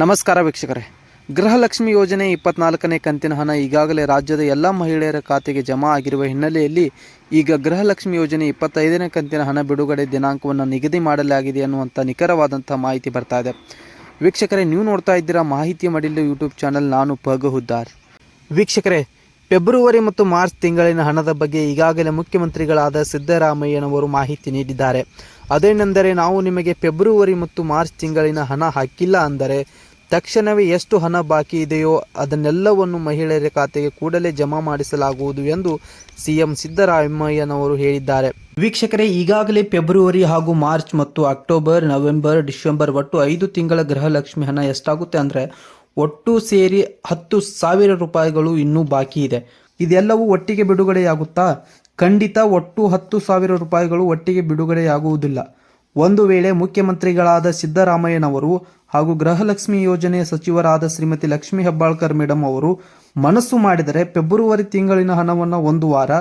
ನಮಸ್ಕಾರ ವೀಕ್ಷಕರೇ. ಗೃಹಲಕ್ಷ್ಮಿ ಯೋಜನೆ 24ನೇ ಕಂತಿನ ಹಣ ಈಗಾಗಲೇ ರಾಜ್ಯದ ಎಲ್ಲ ಮಹಿಳೆಯರ ಖಾತೆಗೆ ಜಮಾ ಆಗಿರುವ ಹಿನ್ನೆಲೆಯಲ್ಲಿ ಈಗ ಗೃಹಲಕ್ಷ್ಮಿ ಯೋಜನೆ 25ನೇ ಕಂತಿನ ಹಣ ಬಿಡುಗಡೆ ದಿನಾಂಕವನ್ನು ನಿಗದಿ ಮಾಡಲಾಗಿದೆ ಅನ್ನುವಂಥ ನಿಖರವಾದಂಥ ಮಾಹಿತಿ ಬರ್ತಾ ಇದೆ. ವೀಕ್ಷಕರೇ, ನೀವು ನೋಡ್ತಾ ಇದ್ದೀರಾ ಮಾಹಿತಿ ಮಡಿಲು ಯೂಟ್ಯೂಬ್ ಚಾನಲ್. ನಾನು ಪಗಹುದ್ದಾರ್. ವೀಕ್ಷಕರೇ, ಫೆಬ್ರವರಿ ಮತ್ತು ಮಾರ್ಚ್ ತಿಂಗಳಿನ ಹಣದ ಬಗ್ಗೆ ಈಗಾಗಲೇ ಮುಖ್ಯಮಂತ್ರಿಗಳಾದ ಸಿದ್ದರಾಮಯ್ಯನವರು ಮಾಹಿತಿ ನೀಡಿದ್ದಾರೆ. ಅದೇನೆಂದರೆ, ನಾವು ನಿಮಗೆ ಫೆಬ್ರವರಿ ಮತ್ತು ಮಾರ್ಚ್ ತಿಂಗಳಿನ ಹಣ ಹಾಕಿಲ್ಲ ಅಂದರೆ ತಕ್ಷಣವೇ ಎಷ್ಟು ಹಣ ಬಾಕಿ ಇದೆಯೋ ಅದನ್ನೆಲ್ಲವನ್ನು ಮಹಿಳೆಯರ ಖಾತೆಗೆ ಕೂಡಲೇ ಜಮಾ ಮಾಡಿಸಲಾಗುವುದು ಎಂದು ಸಿಎಂ ಸಿದ್ದರಾಮಯ್ಯನವರು ಹೇಳಿದ್ದಾರೆ. ವೀಕ್ಷಕರೇ, ಈಗಾಗಲೇ ಫೆಬ್ರವರಿ ಹಾಗೂ ಮಾರ್ಚ್ ಮತ್ತು ಅಕ್ಟೋಬರ್, ನವೆಂಬರ್, ಡಿಸೆಂಬರ್ ಒಟ್ಟು 5 ತಿಂಗಳ ಗೃಹಲಕ್ಷ್ಮಿ ಹಣ ಎಷ್ಟಾಗುತ್ತೆ ಅಂದರೆ ಒಟ್ಟು ಸೇರಿ 10,000 ರೂಪಾಯಿಗಳು ಇನ್ನೂ ಬಾಕಿ ಇದೆ. ಇದೆಲ್ಲವೂ ಒಟ್ಟಿಗೆ ಬಿಡುಗಡೆಯಾಗುತ್ತಾ? ಖಂಡಿತ ಒಟ್ಟು 10,000 ರೂಪಾಯಿಗಳು ಒಟ್ಟಿಗೆ ಬಿಡುಗಡೆಯಾಗುವುದಿಲ್ಲ. ಒಂದು ವೇಳೆ ಮುಖ್ಯಮಂತ್ರಿಗಳಾದ ಸಿದ್ದರಾಮಯ್ಯನವರು ಹಾಗೂ ಗೃಹಲಕ್ಷ್ಮಿ ಯೋಜನೆಯ ಸಚಿವರಾದ ಶ್ರೀಮತಿ ಲಕ್ಷ್ಮೀ ಹೆಬ್ಬಾಳ್ಕರ್ ಮೇಡಮ್ ಅವರು ಮನಸ್ಸು ಮಾಡಿದರೆ ಫೆಬ್ರವರಿ ತಿಂಗಳಿನ ಹಣವನ್ನು ಒಂದು ವಾರ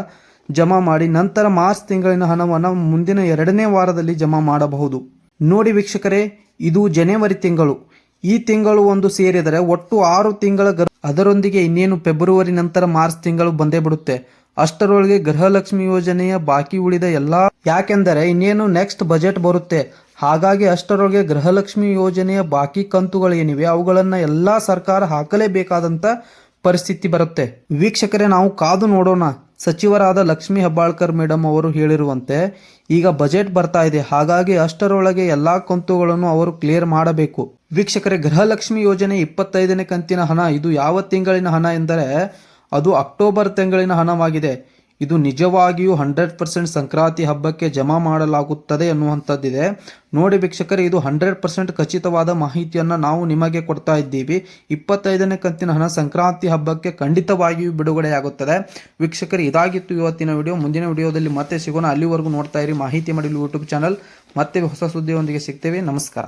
ಜಮಾ ಮಾಡಿ ನಂತರ ಮಾರ್ಚ್ ತಿಂಗಳಿನ ಹಣವನ್ನು ಮುಂದಿನ 2ನೇ ವಾರದಲ್ಲಿ ಜಮಾ ಮಾಡಬಹುದು. ನೋಡಿ ವೀಕ್ಷಕರೇ, ಇದು ಜನವರಿ ತಿಂಗಳು. ಈ ತಿಂಗಳು ಒಂದು ಸೇರಿದರೆ ಒಟ್ಟು 6 ತಿಂಗಳ ಅದರೊಂದಿಗೆ ಇನ್ನೇನು ಫೆಬ್ರವರಿ ನಂತರ ಮಾರ್ಚ್ ತಿಂಗಳು ಬಂದೇ ಬಿಡುತ್ತೆ. ಅಷ್ಟರೊಳಗೆ ಗೃಹಲಕ್ಷ್ಮಿ ಯೋಜನೆಯ ಬಾಕಿ ಉಳಿದ ಎಲ್ಲ, ಯಾಕೆಂದರೆ ಇನ್ನೇನು ನೆಕ್ಸ್ಟ್ ಬಜೆಟ್ ಬರುತ್ತೆ. ಹಾಗಾಗಿ ಅಷ್ಟರೊಳಗೆ ಗೃಹಲಕ್ಷ್ಮಿ ಯೋಜನೆಯ ಬಾಕಿ ಕಂತುಗಳೇನಿವೆ ಅವುಗಳನ್ನು ಎಲ್ಲ ಸರ್ಕಾರ ಹಾಕಲೇಬೇಕಾದಂಥ ಪರಿಸ್ಥಿತಿ ಬರುತ್ತೆ. ವೀಕ್ಷಕರೇ, ನಾವು ಕಾದು ನೋಡೋಣ. ಸಚಿವರಾದ ಲಕ್ಷ್ಮೀ ಹೆಬ್ಬಾಳ್ಕರ್ ಮೇಡಮ್ ಅವರು ಹೇಳಿರುವಂತೆ ಈಗ ಬಜೆಟ್ ಬರ್ತಾ ಇದೆ. ಹಾಗಾಗಿ ಅಷ್ಟರೊಳಗೆ ಎಲ್ಲ ಕಂತುಗಳನ್ನು ಅವರು ಕ್ಲಿಯರ್ ಮಾಡಬೇಕು. ವೀಕ್ಷಕರೇ, ಗೃಹಲಕ್ಷ್ಮಿ ಯೋಜನೆ 25ನೇ ಕಂತಿನ ಹಣ ಇದು ಯಾವ ತಿಂಗಳಿನ ಹಣ ಎಂದರೆ ಅದು ಅಕ್ಟೋಬರ್ ತಿಂಗಳಿನ ಹಣವಾಗಿದೆ. ಇದು ನಿಜವಾಗಿಯೂ 100% ಸಂಕ್ರಾಂತಿ ಹಬ್ಬಕ್ಕೆ ಜಮಾ ಮಾಡಲಾಗುತ್ತದೆ ಎನ್ನುವಂಥದ್ದಿದೆ. ನೋಡಿ ವೀಕ್ಷಕರೇ, ಇದು 100% ಖಚಿತವಾದ ಮಾಹಿತಿಯನ್ನು ನಾವು ನಿಮಗೆ ಕೊಡ್ತಾ ಇದ್ದೀವಿ. 25ನೇ ಕಂತಿನ ಹಣ ಸಂಕ್ರಾಂತಿ ಹಬ್ಬಕ್ಕೆ ಖಂಡಿತವಾಗಿಯೂ ಬಿಡುಗಡೆಯಾಗುತ್ತದೆ. ವೀಕ್ಷಕರೇ, ಇದಾಗಿತ್ತು ಇವತ್ತಿನ ವಿಡಿಯೋ. ಮುಂದಿನ ವಿಡಿಯೋದಲ್ಲಿ ಮತ್ತೆ ಸಿಗೋಣ. ಅಲ್ಲಿವರೆಗೂ ನೋಡ್ತಾ ಇರಿ ಮಾಹಿತಿ ಮಡಿಲು ಯೂಟ್ಯೂಬ್ ಚಾನಲ್. ಮತ್ತೆ ಹೊಸ ಸುದ್ದಿಯೊಂದಿಗೆ ಸಿಗ್ತೇವೆ. ನಮಸ್ಕಾರ.